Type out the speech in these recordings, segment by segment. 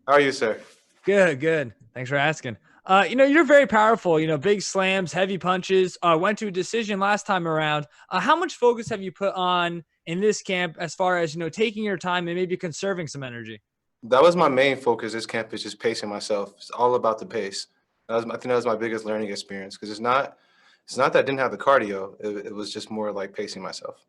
How are you, sir? Good, good. Thanks for asking. You're very powerful. Big slams, heavy punches. Went to a decision last time around. How much focus have you put on in this camp as far as taking your time and maybe conserving some energy? That was my main focus this camp is just pacing myself. It's all about the pace. I think that was my biggest learning experience because it's not that I didn't have the cardio. It was just more like pacing myself.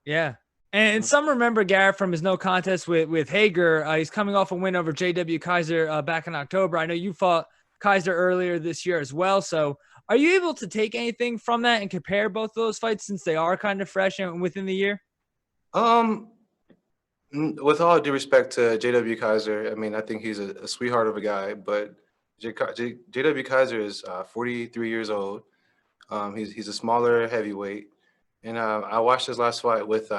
Yeah. And some remember Garrett from his no contest with Hager. He's coming off a win over JW Kaiser back in October. I know you fought Kaiser earlier this year as well. So are you able to take anything from that and compare both those fights since they are kind of fresh and within the year? Um, with all due respect to JW Kaiser, I mean I think he's a sweetheart of a guy, but JW Kaiser is 43 years old. He's a smaller heavyweight, and I watched his last fight with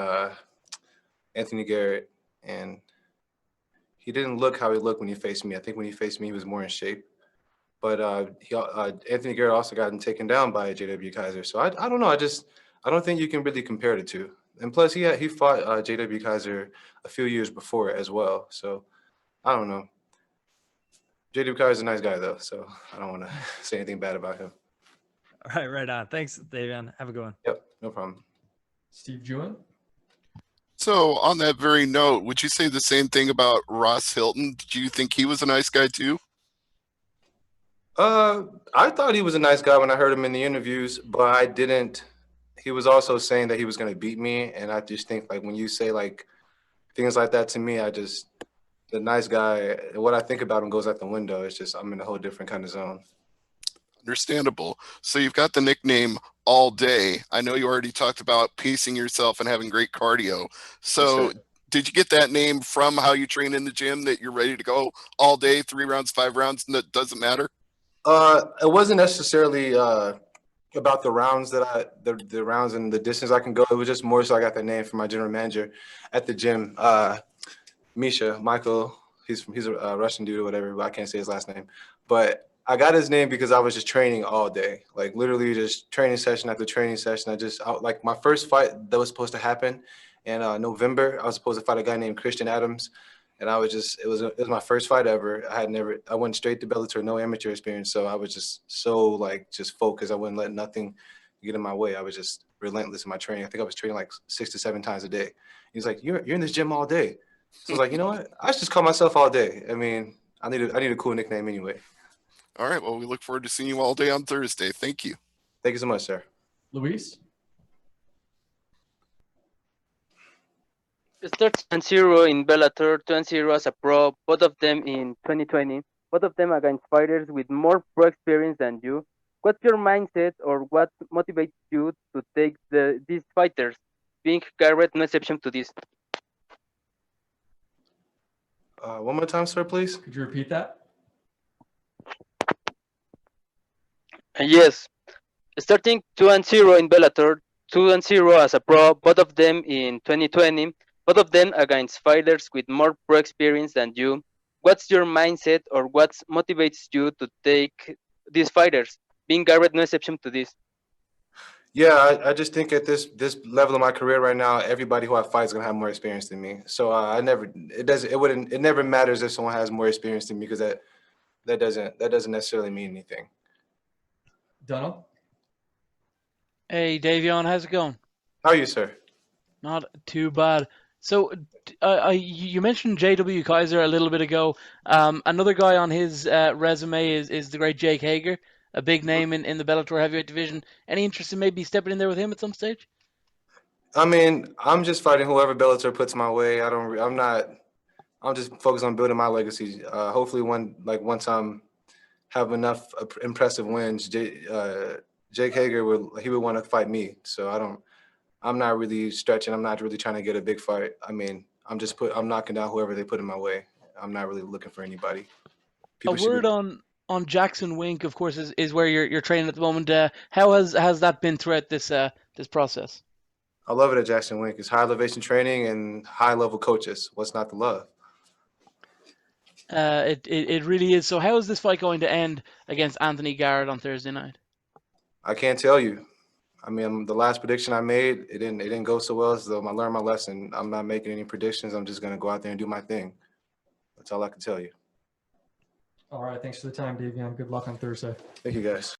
Anthony Garrett, and he didn't look how he looked when he faced me. I think when he faced me, he was more in shape. But Anthony Garrett also gotten taken down by JW Kaiser. So I don't know. I don't think you can really compare the two. And plus, he fought JW Kaiser a few years before as well. So I don't know. JW Kaiser's a nice guy though, so I don't want to say anything bad about him. All right, right on. Thanks, Davion. Have a good one. Yep, no problem. Steve Jewin. So, on that very note, would you say the same thing about Ross Hilton? Did you think he was a nice guy too? I thought he was a nice guy when I heard him in the interviews, but I didn't. He was also saying that he was going to beat me, and I just think like when you say like things like that to me, the nice guy. What I think about him goes out the window. It's just I'm in a whole different kind of zone. Understandable. So, you've got the nickname All Day. I know you already talked about pacing yourself and having great cardio. Yes, So, sir. did you get that name from how you train in the gym that you're ready to go all day, 3 rounds, 5 rounds, and that doesn't matter? It wasn't necessarily about the rounds the rounds and the distance I can go. It was just more so I got the name from my general manager at the gym, Misha Michael. He's a Russian dude or whatever, but I can't say his last name. But I got his name because I was just training all day, like literally just training session after training session. Like my first fight that was supposed to happen in November. I was supposed to fight a guy named Christian Adams, and I was just it was my first fight ever. I went straight to Bellator, no amateur experience, so I was just so like just focused. I wouldn't let nothing get in my way. I was just relentless in my training. I think I was training like 6 to 7 times a day. He's like, you're in this gym all day. So I was like, you know what? I should just call myself all day. I mean, I need a cool nickname anyway. All right. Well, we look forward to seeing you all day on Thursday. Thank you. Thank you so much, sir. Luis. Start 2-0 in Bellator, 2-0 as a pro, both of them in 2020, both of them against fighters with more pro experience than you. What's your mindset or what motivates you to take these fighters? Being Garrett, no exception to this. One more time, sir, please. Could you repeat that? Yes, starting 2-0 in Bellator, 2-0 as a pro, both of them in 2020, both of them against fighters with more pro experience than you. What's your mindset or what motivates you to take these fighters? Being Garrett, no exception to this. Yeah, I just think at this level of my career right now, everybody who I fight is gonna have more experience than me. So it never matters if someone has more experience than me because that doesn't necessarily mean anything. Donald. Hey, Davion, how's it going? How are you, sir? Not too bad. So, you mentioned JW Kaiser a little bit ago. Another guy on his resume is the great Jake Hager, a big name in the Bellator heavyweight division. Any interest in maybe stepping in there with him at some stage? I mean, I'm just fighting whoever Bellator puts my way. I'm not. I'm just focused on building my legacy. Hopefully, once I'm have enough impressive wins, Jake Hager would want to fight me. So I'm not really stretching. I'm not really trying to get a big fight. I mean, I'm knocking down whoever they put in my way. I'm not really looking for anybody. A People should be. word on Jackson Wink, of course, is where you're training at the moment. How has that been throughout this process? I love it at Jackson Wink. It's high elevation training and high level coaches. What's not to love? It really is. So how is this fight going to end against Anthony Garrett on Thursday night? I can't tell you. I mean, the last prediction I made, it didn't go so well. So I learned my lesson. I'm not making any predictions. I'm just gonna go out there and do my thing. That's all I can tell you. All right. Thanks for the time, Davion. Good luck on Thursday. Thank you, guys.